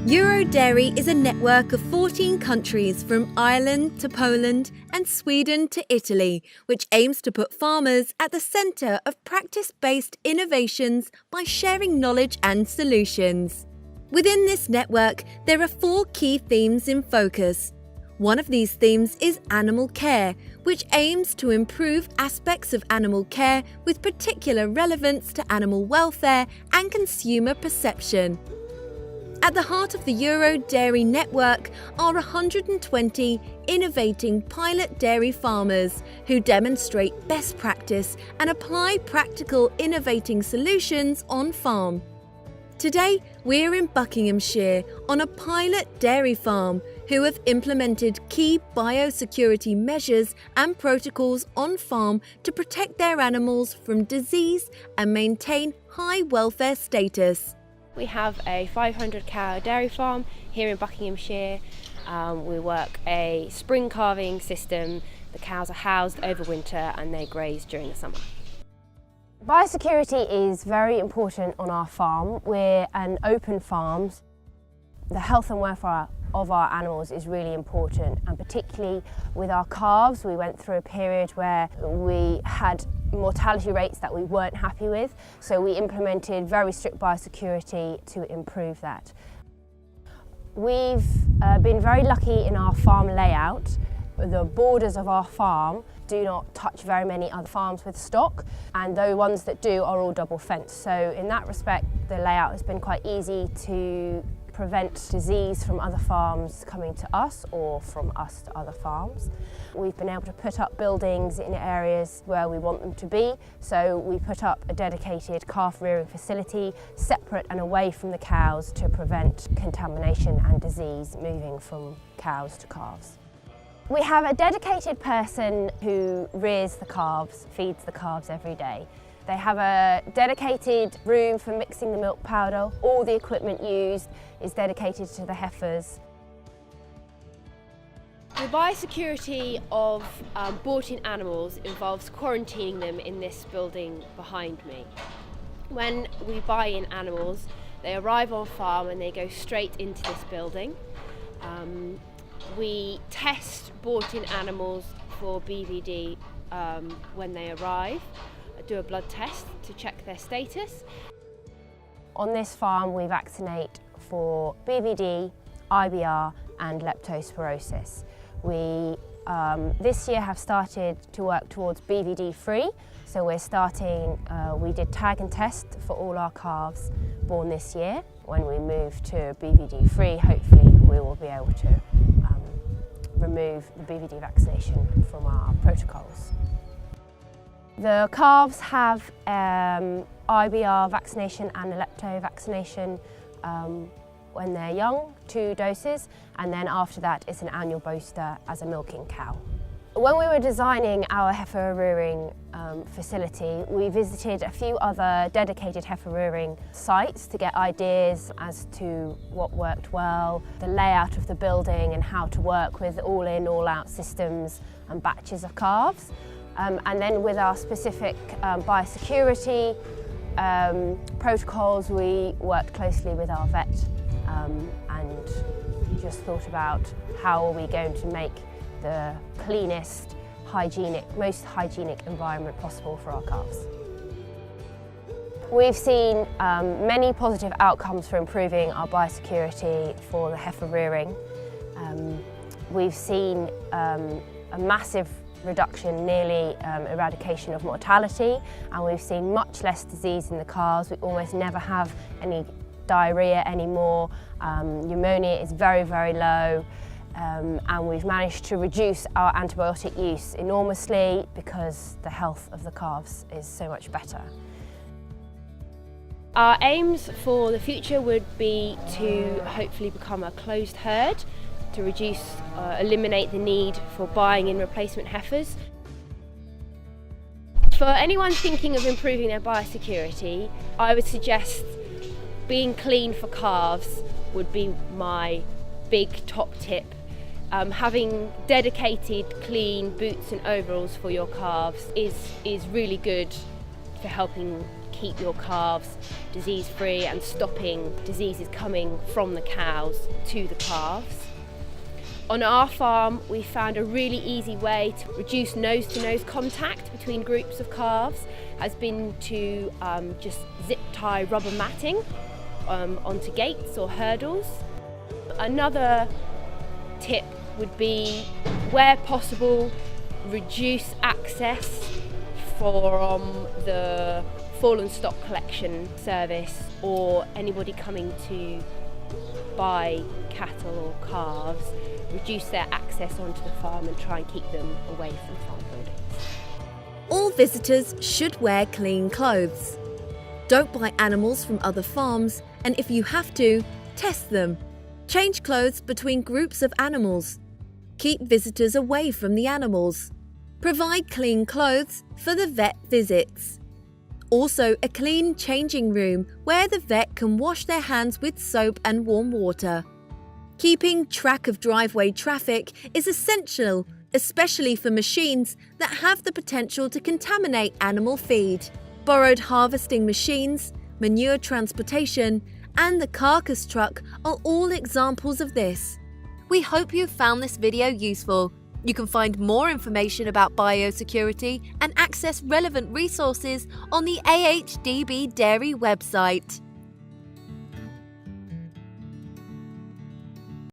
Dairy is a network of 14 countries from Ireland to Poland and Sweden to Italy, which aims to put farmers at the centre of practice-based innovations by sharing knowledge and solutions. Within this network, there are 4 key themes in focus. One of these themes is animal care, which aims to improve aspects of animal care with particular relevance to animal welfare and consumer perception. At the heart of the Dairy network are 120 innovating pilot dairy farmers who demonstrate best practice and apply practical innovating solutions on farm. Today, we're in Buckinghamshire on a pilot dairy farm who have implemented key biosecurity measures and protocols on farm to protect their animals from disease and maintain high welfare status. We have a 500 cow dairy farm here in Buckinghamshire. We work a spring calving system. The cows are housed over winter and they graze during the summer. Biosecurity is very important on our farm. We're an open farm. The health and welfare of our animals is really important, and particularly with our calves, we went through a period where we had mortality rates that we weren't happy with, so we implemented very strict biosecurity to improve that. We've been very lucky in our farm layout. The borders of our farm do not touch very many other farms with stock, and the ones that do are all double fenced. So in that respect, the layout has been quite easy to prevent disease from other farms coming to us or from us to other farms. We've been able to put up buildings in areas where we want them to be, so we put up a dedicated calf rearing facility separate and away from the cows to prevent contamination and disease moving from cows to calves. We have a dedicated person who rears the calves, feeds the calves every day. They have a dedicated room for mixing the milk powder. All the equipment used is dedicated to the heifers. The biosecurity of bought-in animals involves quarantining them in this building behind me. When we buy in animals, they arrive on farm and they go straight into this building. We test bought-in animals for BVD when they arrive, do a blood test to check their status. On this farm we vaccinate for BVD, IBR and leptospirosis. We this year have started to work towards BVD free, so we're starting, we did tag and test for all our calves born this year. When we move to BVD free, hopefully we will be able to remove the BVD vaccination from our protocols. The calves have IBR vaccination and a lepto vaccination when they're young, 2 doses, and then after that it's an annual booster as a milking cow. When we were designing our heifer rearing facility, we visited a few other dedicated heifer rearing sites to get ideas as to what worked well, the layout of the building and how to work with all-in, all-out systems and batches of calves. And then with our specific biosecurity protocols, we worked closely with our vet and just thought about how are we going to make the cleanest, most hygienic environment possible for our calves. We've seen many positive outcomes for improving our biosecurity for the heifer rearing. We've seen a massive reduction, nearly eradication of mortality, and we've seen much less disease in the calves. We almost never have any diarrhea anymore. Pneumonia is very, very low. And we've managed to reduce our antibiotic use enormously because the health of the calves is so much better. Our aims for the future would be to hopefully become a closed herd, to eliminate the need for buying in replacement heifers. For anyone thinking of improving their biosecurity, I would suggest being clean for calves would be my big top tip. Having dedicated clean boots and overalls for your calves is really good for helping keep your calves disease-free and stopping diseases coming from the cows to the calves. On our farm, we found a really easy way to reduce nose-to-nose contact between groups of calves has been to just zip tie rubber matting onto gates or hurdles. Another tip would be, where possible, reduce access from the fallen stock collection service or anybody coming to buy cattle or calves. Reduce their access onto the farm and try and keep them away from farm buildings. All visitors should wear clean clothes. Don't buy animals from other farms, and if you have to, test them. Change clothes between groups of animals. Keep visitors away from the animals. Provide clean clothes for the vet visits. Also, a clean changing room where the vet can wash their hands with soap and warm water. Keeping track of driveway traffic is essential, especially for machines that have the potential to contaminate animal feed. Borrowed harvesting machines, manure transportation, and the carcass truck are all examples of this. We hope you found this video useful. You can find more information about biosecurity and access relevant resources on the AHDB Dairy website.